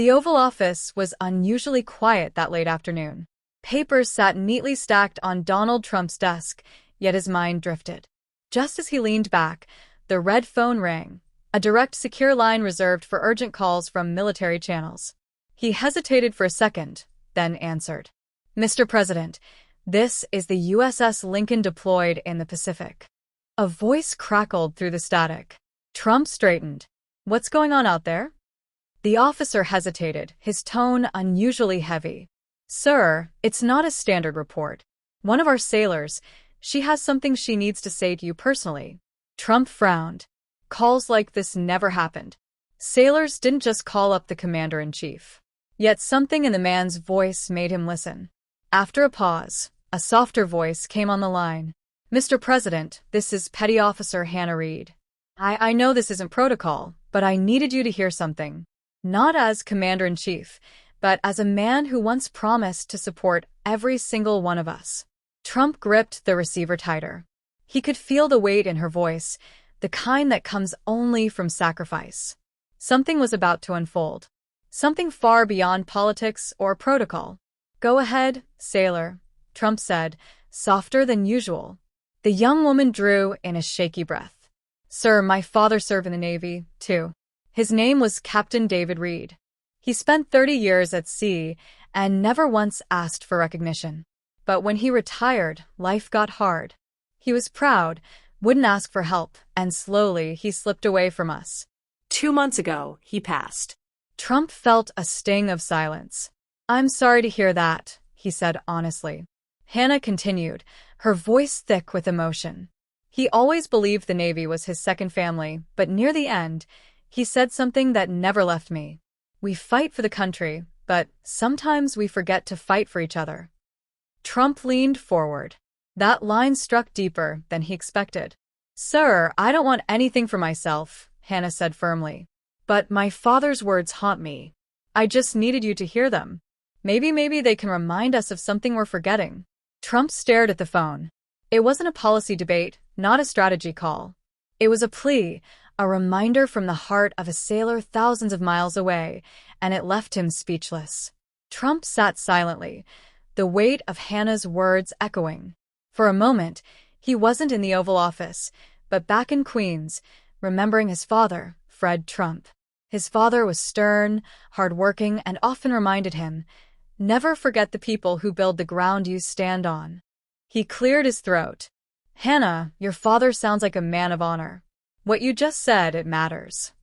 The Oval Office was unusually quiet that late afternoon. Papers sat neatly stacked on Donald Trump's desk, yet his mind drifted. Just as he leaned back, the red phone rang, a direct, secure line reserved for urgent calls from military channels. He hesitated for a second, then answered. "Mr. President, this is the USS Lincoln deployed in the Pacific." A voice crackled through the static. Trump straightened. "What's going on out there?" The officer hesitated, his tone unusually heavy. "Sir, it's not a standard report. One of our sailors, she has something she needs to say to you personally." Trump frowned. Calls like this never happened. Sailors didn't just call up the commander-in-chief. Yet something in the man's voice made him listen. After a pause, a softer voice came on the line. "Mr. President, this is Petty Officer Hannah Reid. I know this isn't protocol, but I needed you to hear something. Not as commander-in-chief, but as a man who once promised to support every single one of us." Trump gripped the receiver tighter. He could feel the weight in her voice, the kind that comes only from sacrifice. Something was about to unfold. Something far beyond politics or protocol. "Go ahead, sailor," Trump said, softer than usual. The young woman drew in a shaky breath. "Sir, my father served in the Navy, too. His name was Captain David Reid. He spent 30 years at sea and never once asked for recognition. But when he retired, life got hard. He was proud, wouldn't ask for help, and slowly he slipped away from us. 2 months ago, he passed." Trump felt a sting of silence. "I'm sorry to hear that," he said honestly. Hannah continued, her voice thick with emotion. "He always believed the Navy was his second family, but near the end, he said something that never left me. We fight for the country, but sometimes we forget to fight for each other." Trump leaned forward. That line struck deeper than he expected. "Sir, I don't want anything for myself," Hannah said firmly. "But my father's words haunt me. I just needed you to hear them. Maybe they can remind us of something we're forgetting." Trump stared at the phone. It wasn't a policy debate, not a strategy call. It was a plea, a reminder from the heart of a sailor thousands of miles away, and it left him speechless. Trump sat silently, the weight of Hannah's words echoing. For a moment, he wasn't in the Oval Office, but back in Queens, remembering his father, Fred Trump. His father was stern, hard-working, and often reminded him, "Never forget the people who build the ground you stand on." He cleared his throat. "Hannah, your father sounds like a man of honor. What you just said, it matters."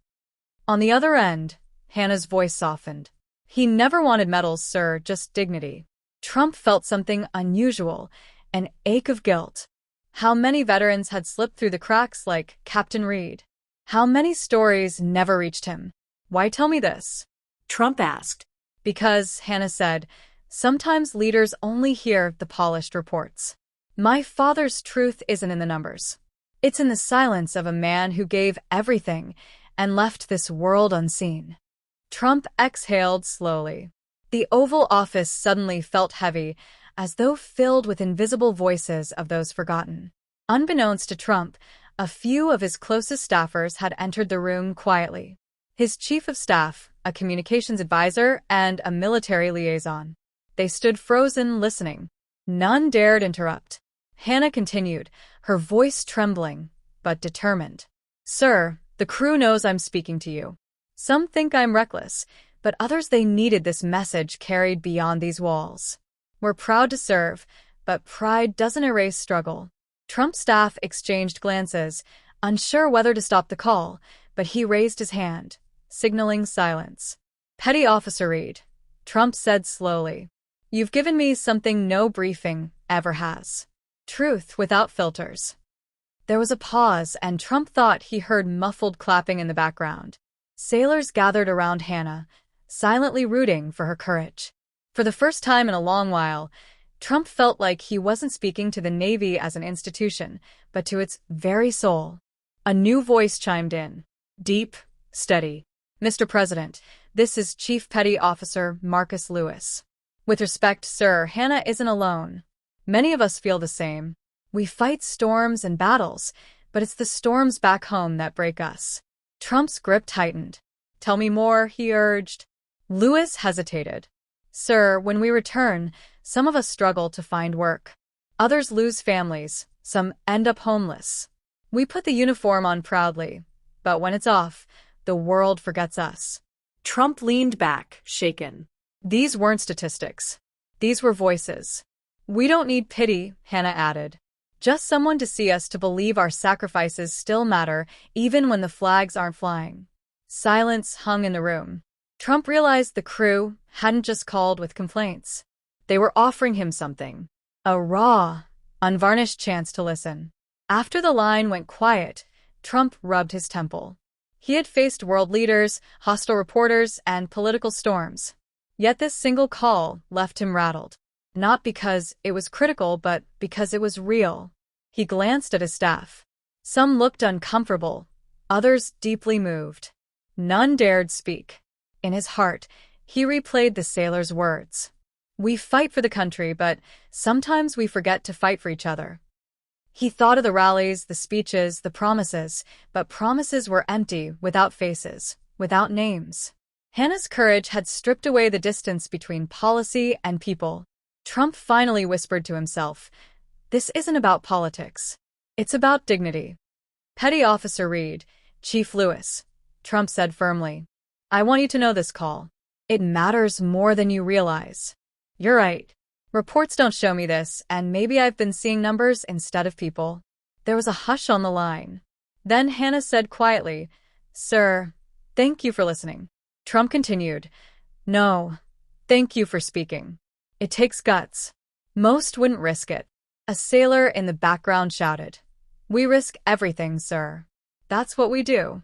On the other end, Hannah's voice softened. "He never wanted medals, sir, just dignity." Trump felt something unusual, an ache of guilt. How many veterans had slipped through the cracks like Captain Reid? How many stories never reached him? "Why tell me this?" Trump asked. "Because," Hannah said, "sometimes leaders only hear the polished reports. My father's truth isn't in the numbers. It's in the silence of a man who gave everything and left this world unseen." Trump exhaled slowly. The Oval Office suddenly felt heavy, as though filled with invisible voices of those forgotten. Unbeknownst to Trump, a few of his closest staffers had entered the room quietly. His chief of staff, a communications advisor, and a military liaison. They stood frozen, listening. None dared interrupt. Hannah continued, her voice trembling, but determined. "Sir, the crew knows I'm speaking to you. Some think I'm reckless, but others they needed this message carried beyond these walls. We're proud to serve, but pride doesn't erase struggle." Trump's staff exchanged glances, unsure whether to stop the call, but he raised his hand, signaling silence. "Petty Officer Reid," Trump said slowly, "you've given me something no briefing ever has. Truth without filters." There was a pause, and Trump thought he heard muffled clapping in the background. Sailors gathered around Hannah, silently rooting for her courage. For the first time in a long while, Trump felt like he wasn't speaking to the Navy as an institution, but to its very soul. A new voice chimed in. Deep, steady. "Mr. President, this is Chief Petty Officer Marcus Lewis. With respect, sir, Hannah isn't alone. Many of us feel the same. We fight storms and battles, but it's the storms back home that break us." Trump's grip tightened. "Tell me more," he urged. Lewis hesitated. Sir, when we return, some of us struggle to find work. Others lose families, some end up homeless. We put the uniform on proudly, but when it's off, the world forgets us. Trump leaned back, shaken. These weren't statistics. These were voices. We don't need pity, Hannah added. Just someone to see us to believe our sacrifices still matter, even when the flags aren't flying. Silence hung in the room. Trump realized the crew hadn't just called with complaints. They were offering him something. A raw, unvarnished chance to listen. After the line went quiet, Trump rubbed his temple. He had faced world leaders, hostile reporters, and political storms. Yet this single call left him rattled. Not because it was critical, but because it was real. He glanced at his staff. Some looked uncomfortable, others deeply moved. None dared speak. In his heart, he replayed the sailor's words. We fight for the country, but sometimes we forget to fight for each other. He thought of the rallies, the speeches, the promises, but promises were empty, without faces, without names. Hannah's courage had stripped away the distance between policy and people. Trump finally whispered to himself, "This isn't about politics. It's about dignity." Petty Officer Reed, Chief Lewis, Trump said firmly, "I want you to know this call. It matters more than you realize." "You're right. Reports don't show me this, and maybe I've been seeing numbers instead of people." There was a hush on the line. Then Hannah said quietly, "Sir, thank you for listening." Trump continued, "No, thank you for speaking. It takes guts. Most wouldn't risk it." A sailor in the background shouted, "We risk everything, sir. That's what we do."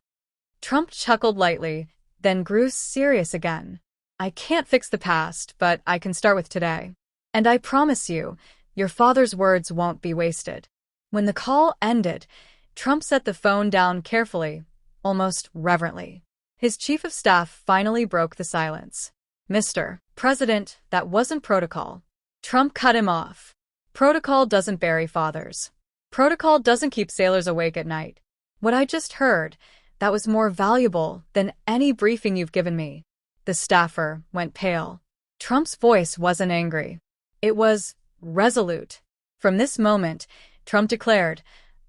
Trump chuckled lightly, then grew serious again. "I can't fix the past, but I can start with today. And I promise you, your father's words won't be wasted." When the call ended, Trump set the phone down carefully, almost reverently. His chief of staff finally broke the silence. "Mr. President, that wasn't protocol." Trump cut him off. "Protocol doesn't bury fathers. Protocol doesn't keep sailors awake at night. What I just heard, that was more valuable than any briefing you've given me." The staffer went pale. Trump's voice wasn't angry. It was resolute. From this moment, Trump declared,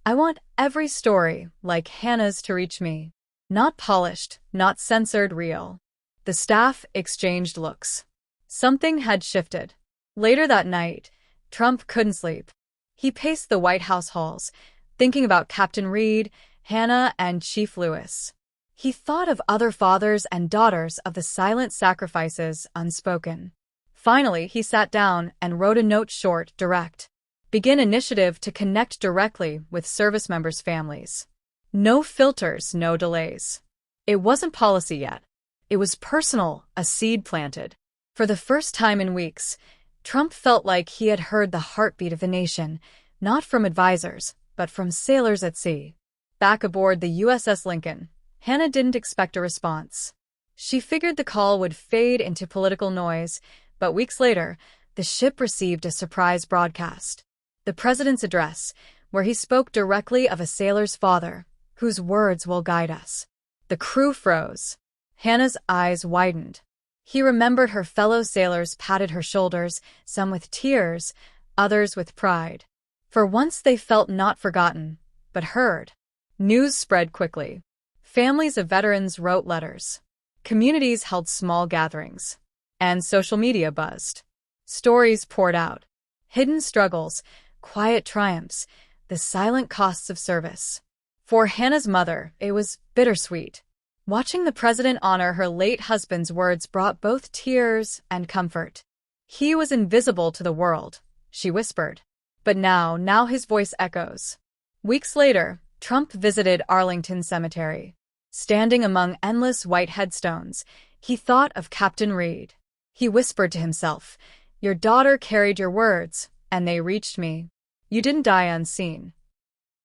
"I want every story like Hannah's to reach me. Not polished, not censored, real." The staff exchanged looks. Something had shifted. Later that night, Trump couldn't sleep. He paced the White House halls, thinking about Captain Reed, Hannah, and Chief Lewis. He thought of other fathers and daughters of the silent sacrifices unspoken. Finally, he sat down and wrote a note, short, direct. Begin initiative to connect directly with service members' families. No filters, no delays. It wasn't policy yet. It was personal, a seed planted. For the first time in weeks, Trump felt like he had heard the heartbeat of the nation, not from advisors, but from sailors at sea. Back aboard the USS Lincoln, Hannah didn't expect a response. She figured the call would fade into political noise, but weeks later, the ship received a surprise broadcast. The president's address, where he spoke directly of a sailor's father, whose words will guide us. The crew froze. Hannah's eyes widened. He remembered her fellow sailors patted her shoulders, some with tears, others with pride. For once they felt not forgotten, but heard. News spread quickly. Families of veterans wrote letters. Communities held small gatherings. And social media buzzed. Stories poured out. Hidden struggles, quiet triumphs, the silent costs of service. For Hannah's mother, it was bittersweet. Watching the president honor her late husband's words brought both tears and comfort. "He was invisible to the world," she whispered. But now his voice echoes. Weeks later, Trump visited Arlington Cemetery. Standing among endless white headstones, he thought of Captain Reed. He whispered to himself, "Your daughter carried your words, and they reached me. You didn't die unseen."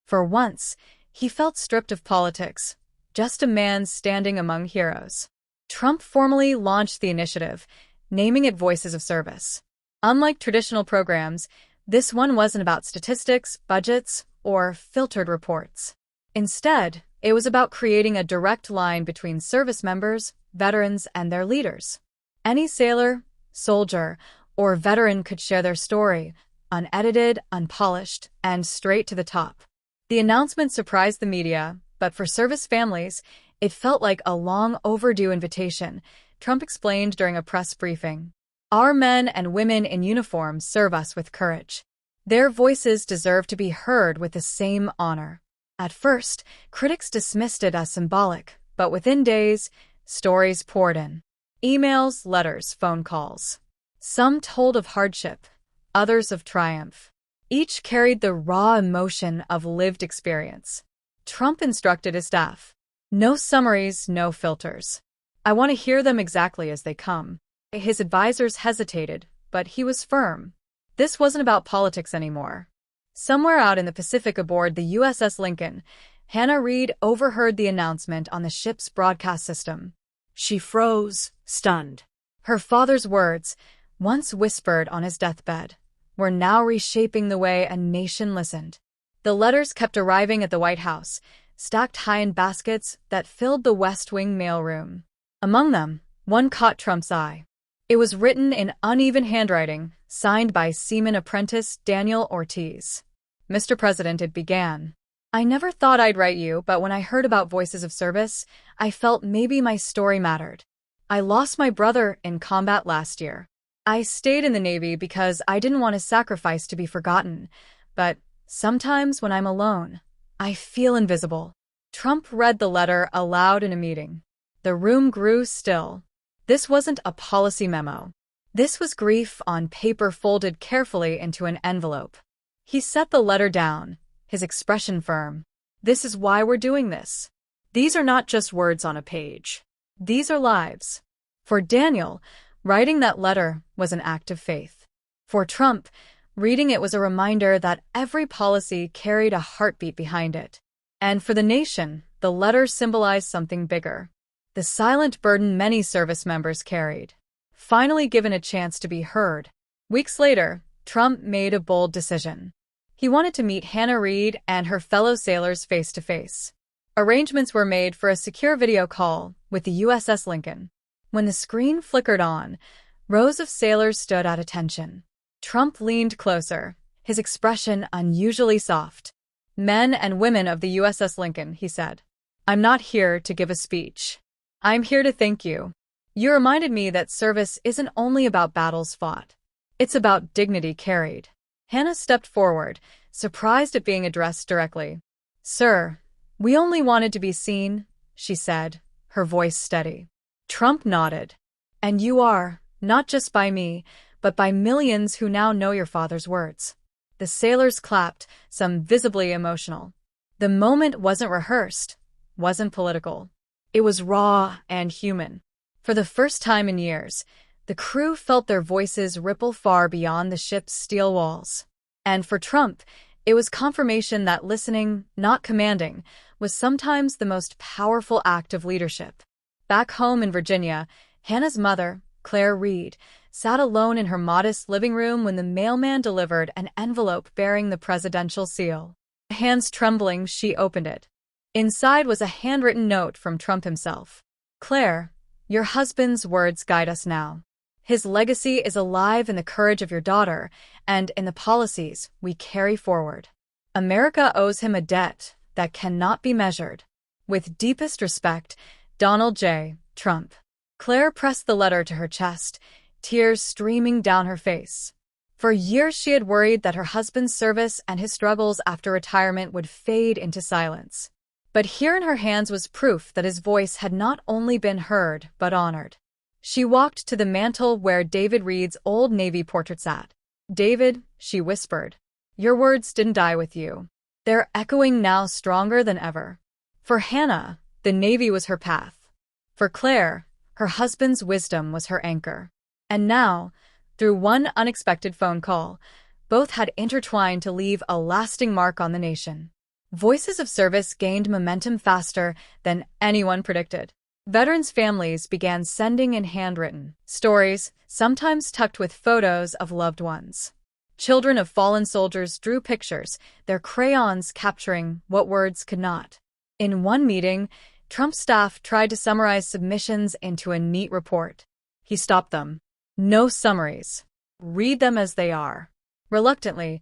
For once, he felt stripped of politics, just a man standing among heroes. Trump formally launched the initiative, naming it Voices of Service. Unlike traditional programs, this one wasn't about statistics, budgets, or filtered reports. Instead, it was about creating a direct line between service members, veterans, and their leaders. Any sailor, soldier, or veteran could share their story, unedited, unpolished, and straight to the top. The announcement surprised the media, but for service families, it felt like a long overdue invitation, Trump explained during a press briefing. Our men and women in uniform serve us with courage. Their voices deserve to be heard with the same honor. At first, critics dismissed it as symbolic, but within days, stories poured in. Emails, letters, phone calls. Some told of hardship, others of triumph. Each carried the raw emotion of lived experience. Trump instructed his staff, "No summaries, no filters. I want to hear them exactly as they come." His advisors hesitated, but he was firm. This wasn't about politics anymore. Somewhere out in the Pacific aboard the USS Lincoln, Hannah Reid overheard the announcement on the ship's broadcast system. She froze, stunned. Her father's words, once whispered on his deathbed, were now reshaping the way a nation listened. The letters kept arriving at the White House, stacked high in baskets that filled the West Wing mailroom. Among them, one caught Trump's eye. It was written in uneven handwriting, signed by seaman apprentice Daniel Ortiz. "Mr. President," it began. "I never thought I'd write you, but when I heard about Voices of Service, I felt maybe my story mattered. I lost my brother in combat last year. I stayed in the Navy because I didn't want his sacrifice to be forgotten, but sometimes when I'm alone, I feel invisible." Trump read the letter aloud in a meeting. The room grew still. This wasn't a policy memo. This was grief on paper folded carefully into an envelope. He set the letter down, his expression firm. "This is why we're doing this. These are not just words on a page. These are lives." For Daniel, writing that letter was an act of faith. For Trump, reading it was a reminder that every policy carried a heartbeat behind it. And for the nation, the letter symbolized something bigger. The silent burden many service members carried. Finally given a chance to be heard. Weeks later, Trump made a bold decision. He wanted to meet Hannah Reid and her fellow sailors face to face. Arrangements were made for a secure video call with the USS Lincoln. When the screen flickered on, rows of sailors stood at attention. Trump leaned closer, his expression unusually soft. "Men and women of the USS Lincoln," he said, "I'm not here to give a speech. I'm here to thank you. You reminded me that service isn't only about battles fought. It's about dignity carried." Hannah stepped forward, surprised at being addressed directly. "Sir, we only wanted to be seen," she said, her voice steady. Trump nodded. "And you are, not just by me, but by millions who now know your father's words." The sailors clapped, some visibly emotional. The moment wasn't rehearsed, wasn't political. It was raw and human. For the first time in years, the crew felt their voices ripple far beyond the ship's steel walls. And for Trump, it was confirmation that listening, not commanding, was sometimes the most powerful act of leadership. Back home in Virginia, Hannah's mother, Claire Reid, sat alone in her modest living room when the mailman delivered an envelope bearing the presidential seal. Hands trembling, she opened it. Inside was a handwritten note from Trump himself. "Claire, your husband's words guide us now. His legacy is alive in the courage of your daughter and in the policies we carry forward. America owes him a debt that cannot be measured. With deepest respect, Donald J. Trump." Claire pressed the letter to her chest, tears streaming down her face. For years she had worried that her husband's service and his struggles after retirement would fade into silence. But here in her hands was proof that his voice had not only been heard, but honored. She walked to the mantel where David Reed's old Navy portrait sat. "David," she whispered, "your words didn't die with you. They're echoing now stronger than ever." For Hannah, the Navy was her path. For Claire, her husband's wisdom was her anchor. And now, through one unexpected phone call, both had intertwined to leave a lasting mark on the nation. Voices of Service gained momentum faster than anyone predicted. Veterans' families began sending in handwritten stories, sometimes tucked with photos of loved ones. Children of fallen soldiers drew pictures, their crayons capturing what words could not. In one meeting, Trump's staff tried to summarize submissions into a neat report. He stopped them. No summaries. Read them as they are. Reluctantly,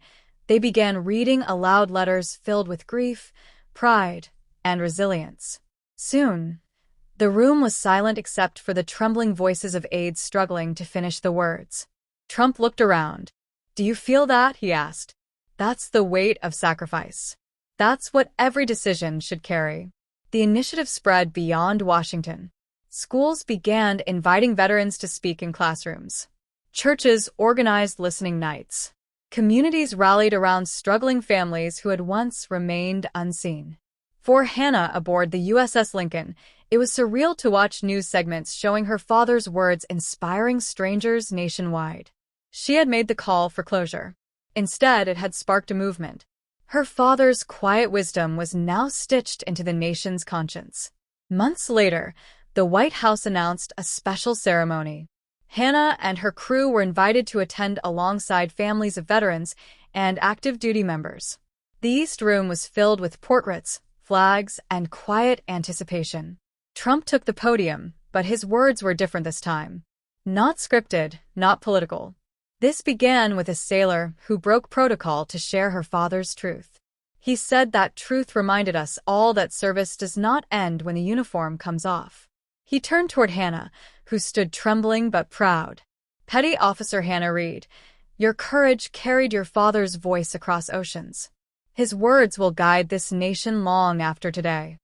they began reading aloud letters filled with grief, pride, and resilience. Soon, the room was silent except for the trembling voices of aides struggling to finish the words. Trump looked around. "Do you feel that?" he asked. "That's the weight of sacrifice. That's what every decision should carry." The initiative spread beyond Washington. Schools began inviting veterans to speak in classrooms. Churches organized listening nights. Communities rallied around struggling families who had once remained unseen. For Hannah aboard the USS Lincoln, it was surreal to watch news segments showing her father's words inspiring strangers nationwide. She had made the call for closure. Instead, it had sparked a movement. Her father's quiet wisdom was now stitched into the nation's conscience. Months later, the White House announced a special ceremony. Hannah and her crew were invited to attend alongside families of veterans and active duty members. The East Room was filled with portraits, flags, and quiet anticipation. Trump took the podium, but his words were different this time. Not scripted, not political. This began with a sailor who broke protocol to share her father's truth. He said that truth reminded us all that service does not end when the uniform comes off. He turned toward Hannah, who stood trembling but proud. "Petty Officer Hannah Reed, your courage carried your father's voice across oceans. His words will guide this nation long after today."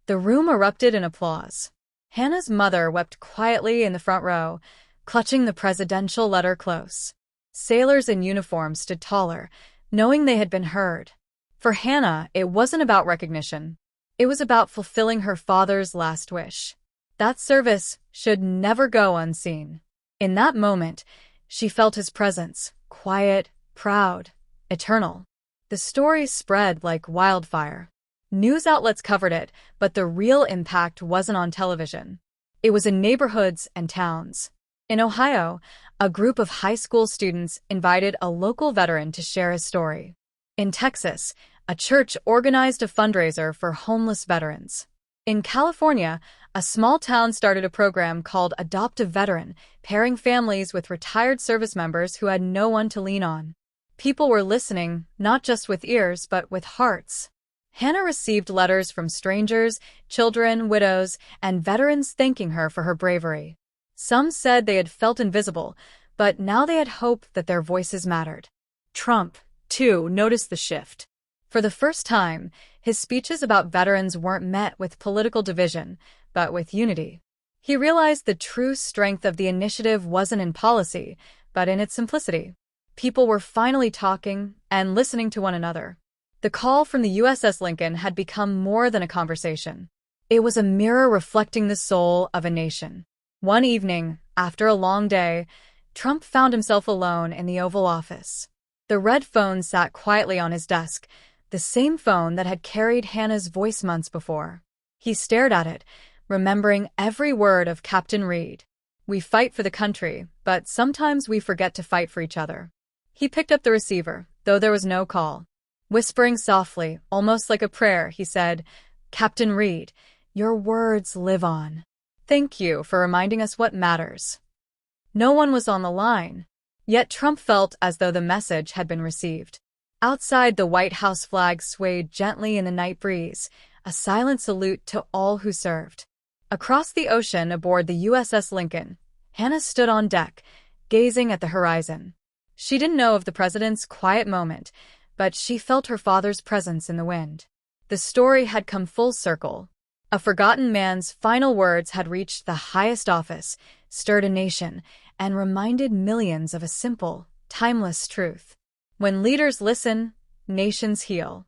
The room erupted in applause. Hannah's mother wept quietly in the front row, clutching the presidential letter close. Sailors in uniform stood taller, knowing they had been heard. For Hannah, it wasn't about recognition. It was about fulfilling her father's last wish. That service should never go unseen. In that moment, she felt his presence, quiet, proud, eternal. The story spread like wildfire. News outlets covered it, but the real impact wasn't on television. It was in neighborhoods and towns. In Ohio, a group of high school students invited a local veteran to share his story. In Texas, a church organized a fundraiser for homeless veterans. In California, a small town started a program called Adopt a Veteran, pairing families with retired service members who had no one to lean on. People were listening, not just with ears, but with hearts. Hannah received letters from strangers, children, widows, and veterans thanking her for her bravery. Some said they had felt invisible, but now they had hope that their voices mattered. Trump, too, noticed the shift. For the first time, his speeches about veterans weren't met with political division, but with unity. He realized the true strength of the initiative wasn't in policy, but in its simplicity. People were finally talking and listening to one another. The call from the USS Lincoln had become more than a conversation. It was a mirror reflecting the soul of a nation. One evening, after a long day, Trump found himself alone in the Oval Office. The red phone sat quietly on his desk, the same phone that had carried Hannah's voice months before. He stared at it, remembering every word of Captain Reed. "We fight for the country, but sometimes we forget to fight for each other." He picked up the receiver, though there was no call. Whispering softly, almost like a prayer, he said, "Captain Reed, your words live on. Thank you for reminding us what matters." No one was on the line, yet Trump felt as though the message had been received. Outside, the White House flag swayed gently in the night breeze, a silent salute to all who served. Across the ocean aboard the USS Lincoln, Hannah stood on deck, gazing at the horizon. She didn't know of the president's quiet moment, but she felt her father's presence in the wind. The story had come full circle. A forgotten man's final words had reached the highest office, stirred a nation, and reminded millions of a simple, timeless truth. When leaders listen, nations heal.